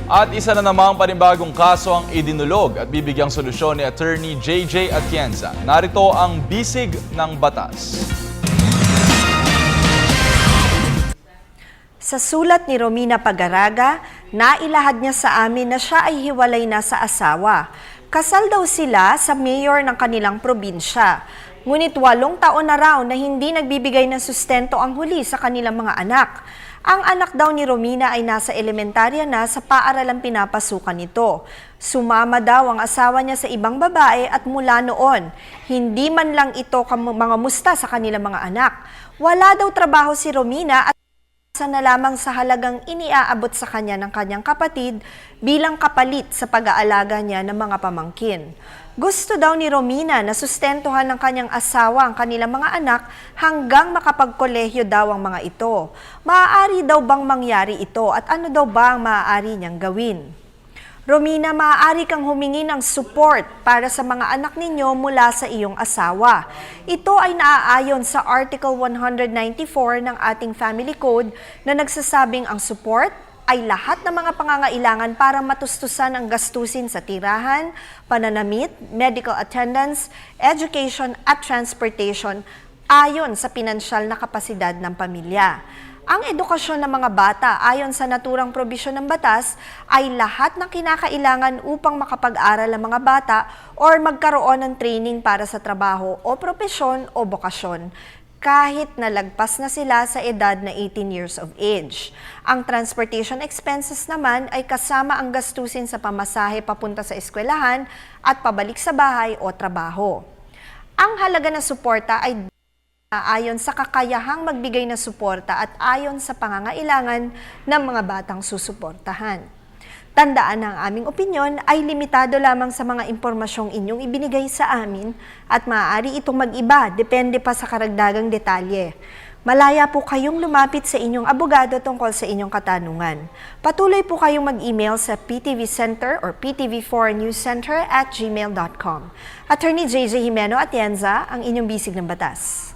At isa na namang panibagong kaso ang idinulog at bibigyang solusyon ni Attorney JJ Atienza. Narito ang bisig ng batas. Sa sulat ni Romina Pagaraga, nailahad niya sa amin na siya ay hiwalay na sa asawa. Kasal daw sila sa mayor ng kanilang probinsya. Ngunit 8 taon na raw na hindi nagbibigay ng sustento ang huli sa kanilang mga anak. Ang anak daw ni Romina ay nasa elementarya na sa paaralang pinapasukan nito. Sumama daw ang asawa niya sa ibang babae at mula noon, hindi man lang ito mga musta sa kanilang mga anak. Wala daw trabaho si Romina at na lamang sa halagang iniaabot sa kanya ng kanyang kapatid bilang kapalit sa pag-aalaga niya ng mga pamangkin. Gusto daw ni Romina na sustentuhan ng kanyang asawa ang kanilang mga anak hanggang makapagkolehiyo daw ang mga ito. Maaari daw bang mangyari ito at ano daw ba ang maaari niyang gawin? Romina, maaari kang humingi ng support para sa mga anak ninyo mula sa iyong asawa. Ito ay naaayon sa Article 194 ng ating Family Code na nagsasabing ang support ay lahat ng mga pangangailangan para matustusan ang gastusin sa tirahan, pananamit, medical attendance, education at transportation ayon sa pinansyal na kapasidad ng pamilya. Ang edukasyon ng mga bata ayon sa naturang probisyon ng batas ay lahat ng kinakailangan upang makapag-aral ang mga bata or magkaroon ng training para sa trabaho o propesyon o bokasyon, kahit nalagpas na sila sa edad na 18 years of age. Ang transportation expenses naman ay kasama ang gastusin sa pamasahe papunta sa eskwelahan at pabalik sa bahay o trabaho. Ang halaga ng suporta ay ayon sa kakayahang magbigay ng suporta at ayon sa pangangailangan ng mga batang susuportahan. Tandaan na ang aming opinyon ay limitado lamang sa mga impormasyong inyong ibinigay sa amin at maaari itong mag-iba depende pa sa karagdagang detalye. Malaya po kayong lumapit sa inyong abogado tungkol sa inyong katanungan. Patuloy po kayong mag-email sa PTV Center or ptv4newscenter@gmail.com. Attorney JJ Atienza, ang inyong bisig ng batas.